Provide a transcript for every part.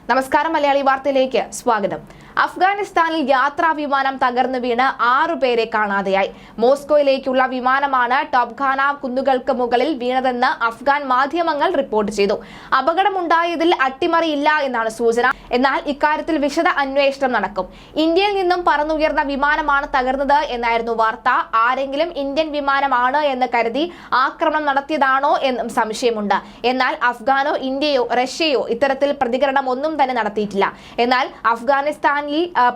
നമസ്കാരം, മലയാളി വാർത്തയിലേക്ക് സ്വാഗതം. അഫ്ഗാനിസ്ഥാനിൽ യാത്രാ വിമാനം തകർന്നു വീണ് 6 പേരെ കാണാതെയായി. മോസ്കോയിലേക്കുള്ള വിമാനമാണ് ടോപ്ഖാന കുന്നുകൾക്ക് മുകളിൽ വീണതെന്ന് അഫ്ഗാൻ മാധ്യമങ്ങൾ റിപ്പോർട്ട് ചെയ്തു. അപകടമുണ്ടായതിൽ അട്ടിമറിയില്ല എന്നാണ് സൂചന. എന്നാൽ ഇക്കാര്യത്തിൽ വിശദ അന്വേഷണം നടക്കും. ഇന്ത്യയിൽ നിന്നും പറന്നുയർന്ന വിമാനമാണ് തകർന്നത് എന്നായിരുന്നു വാർത്ത. ആരെങ്കിലും ഇന്ത്യൻ വിമാനമാണ് എന്ന് കരുതി ആക്രമണം നടത്തിയതാണോ എന്നും സംശയമുണ്ട്. എന്നാൽ അഫ്ഗാനോ ഇന്ത്യയോ റഷ്യയോ ഇത്തരത്തിൽ പ്രതികരണം ഒന്നും തന്നെ നടത്തിയിട്ടില്ല. എന്നാൽ അഫ്ഗാനിസ്ഥാനിൽ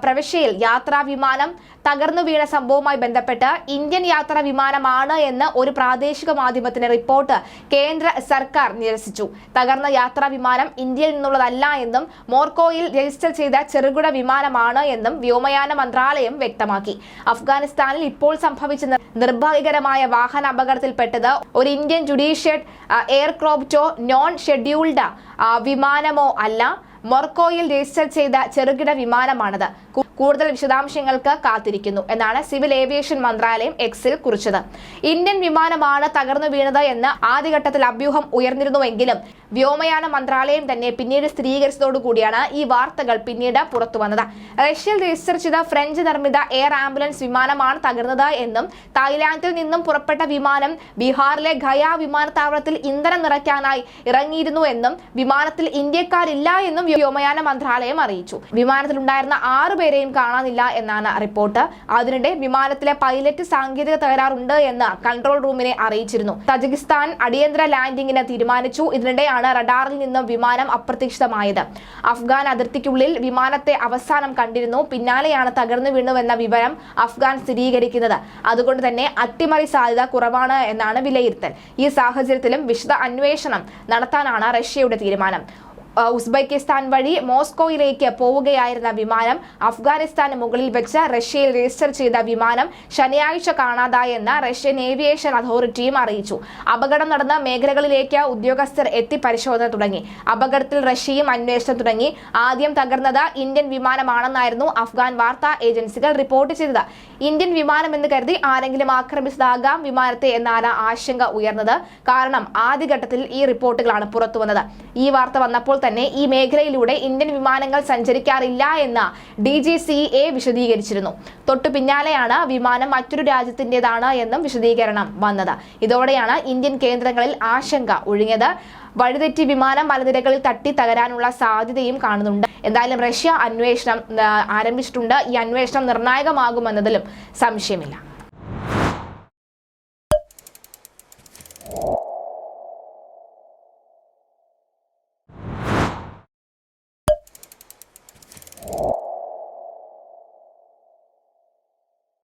പ്രവിശ്യയിൽ യാത്രാ വിമാനം തകർന്നു വീണ സംഭവവുമായി ബന്ധപ്പെട്ട് ഇന്ത്യൻ യാത്രാ വിമാനമാണ് എന്ന് ഒരു പ്രാദേശിക മാധ്യമത്തിന്റെ റിപ്പോർട്ട് കേന്ദ്ര സർക്കാർ നിരസിച്ചു. തകർന്ന യാത്രാ വിമാനം ഇന്ത്യയിൽ നിന്നുള്ളതല്ല എന്നും മോസ്കോയിൽ രജിസ്റ്റർ ചെയ്ത ചെറുകിട വിമാനമാണ് എന്നും വ്യോമയാന മന്ത്രാലയം വ്യക്തമാക്കി. അഫ്ഗാനിസ്ഥാനിൽ ഇപ്പോൾ സംഭവിച്ച നിർഭാഗ്യകരമായ വാഹന അപകടത്തിൽപ്പെട്ടത് ഒരു ഇന്ത്യൻ ജുഡീഷ്യഡ് എയർക്രാഫ്റ്റോ നോൺ ഷെഡ്യൂൾഡ് വിമാനമോ അല്ല, മോസ്കോയിൽ രജിസ്റ്റർ ചെയ്ത ചെറുകിട വിമാനമാണത്. കൂടുതൽ വിശദാംശങ്ങൾക്ക് കാത്തിരിക്കുന്നു എന്നാണ് സിവിൽ ഏവിയേഷൻ മന്ത്രാലയം എക്സിൽ കുറിച്ചത്. ഇന്ത്യൻ വിമാനമാണ് തകർന്നു വീണത് എന്ന് ആദ്യഘട്ടത്തിൽ അഭ്യൂഹം ഉയർന്നിരുന്നുവെങ്കിലും വ്യോമയാന മന്ത്രാലയം തന്നെ പിന്നീട് സ്ഥിരീകരിച്ചതോടുകൂടിയാണ് ഈ വാർത്തകൾ പിന്നീട് പുറത്തു വന്നത്. റഷ്യയിൽ രജിസ്റ്റർ ചെയ്ത ഫ്രഞ്ച് നിർമ്മിത എയർ ആംബുലൻസ് വിമാനമാണ് തകർന്നത് എന്നും തായ്ലാന്റിൽ നിന്നും പുറപ്പെട്ട വിമാനം ബീഹാറിലെ ഗയ വിമാനത്താവളത്തിൽ ഇന്ധനം നിറയ്ക്കാനായി ഇറങ്ങിയിരുന്നു എന്നും വിമാനത്തിൽ ഇന്ത്യക്കാരില്ല എന്നും വ്യോമയാന മന്ത്രാലയം അറിയിച്ചു. വിമാനത്തിലുണ്ടായിരുന്ന 6 പേരെയും കാണാനില്ല എന്നാണ് റിപ്പോർട്ട്. അതിനിടെ വിമാനത്തിലെ പൈലറ്റ് സാങ്കേതിക തകരാറുണ്ട് എന്ന് കൺട്രോൾ റൂമിനെ അറിയിച്ചിരുന്നു. തജിക്കിസ്ഥാൻ അടിയന്തര ലാൻഡിംഗിന് തീരുമാനിച്ചു. ഇതിനിടെയാണ് റഡാറിൽ നിന്നും വിമാനം അപ്രത്യക്ഷമായത്. അഫ്ഗാൻ അതിർത്തിക്കുള്ളിൽ വിമാനത്തെ അവസാനം കണ്ടിരുന്നു. പിന്നാലെയാണ് തകർന്നു വീണുവെന്ന വിവരം അഫ്ഗാൻ സ്ഥിരീകരിക്കുന്നത്. അതുകൊണ്ട് തന്നെ അട്ടിമറി സാധ്യത കുറവാണ് എന്നാണ് വിലയിരുത്തൽ. ഈ സാഹചര്യത്തിലും വിശദ അന്വേഷണം നടത്താനാണ് റഷ്യയുടെ തീരുമാനം. ഉസ്ബെക്കിസ്ഥാൻ വഴി മോസ്കോയിലേക്ക് പോവുകയായിരുന്ന വിമാനം അഫ്ഗാനിസ്ഥാന് മുകളിൽ വെച്ച് റഷ്യയിൽ രജിസ്റ്റർ ചെയ്ത വിമാനം ശനിയാഴ്ച കാണാതായെന്ന് റഷ്യൻ ഏവിയേഷൻ അതോറിറ്റിയും അറിയിച്ചു. അപകടം നടന്ന മേഖലകളിലേക്ക് ഉദ്യോഗസ്ഥർ എത്തി പരിശോധന തുടങ്ങി. അപകടത്തിൽ റഷ്യയും അന്വേഷണം തുടങ്ങി. ആദ്യം തകർന്നത് ഇന്ത്യൻ വിമാനമാണെന്നായിരുന്നു അഫ്ഗാൻ വാർത്താ ഏജൻസികൾ റിപ്പോർട്ട് ചെയ്തത്. ഇന്ത്യൻ വിമാനമെന്ന് കരുതി ആരെങ്കിലും ആക്രമിച്ചതാകാം വിമാനത്തെ എന്നാണ് ആശങ്ക ഉയർന്നത്. കാരണം ആദ്യഘട്ടത്തിൽ ഈ റിപ്പോർട്ടുകളാണ് പുറത്തുവന്നത്. ഈ വാർത്ത വന്നപ്പോൾ തന്നെ ഈ മേഖലയിലൂടെ ഇന്ത്യൻ വിമാനങ്ങൾ സഞ്ചരിക്കാറില്ല എന്ന് DGCA വിശദീകരിച്ചിരുന്നു. തൊട്ടു പിന്നാലെയാണ് വിമാനം മറ്റൊരു രാജ്യത്തിൻ്റെതാണ് എന്നും വിശദീകരണം വന്നത്. ഇതോടെയാണ് ഇന്ത്യൻ കേന്ദ്രങ്ങളിൽ ആശങ്ക ഒഴിഞ്ഞത്. വഴിതെറ്റി വിമാനം മലനിരകളിൽ തട്ടി തകരാനുള്ള സാധ്യതയും കാണുന്നുണ്ട്. എന്തായാലും റഷ്യ അന്വേഷണം ആരംഭിച്ചിട്ടുണ്ട്. ഈ അന്വേഷണം നിർണായകമാകുമെന്നതിലും സംശയമില്ല.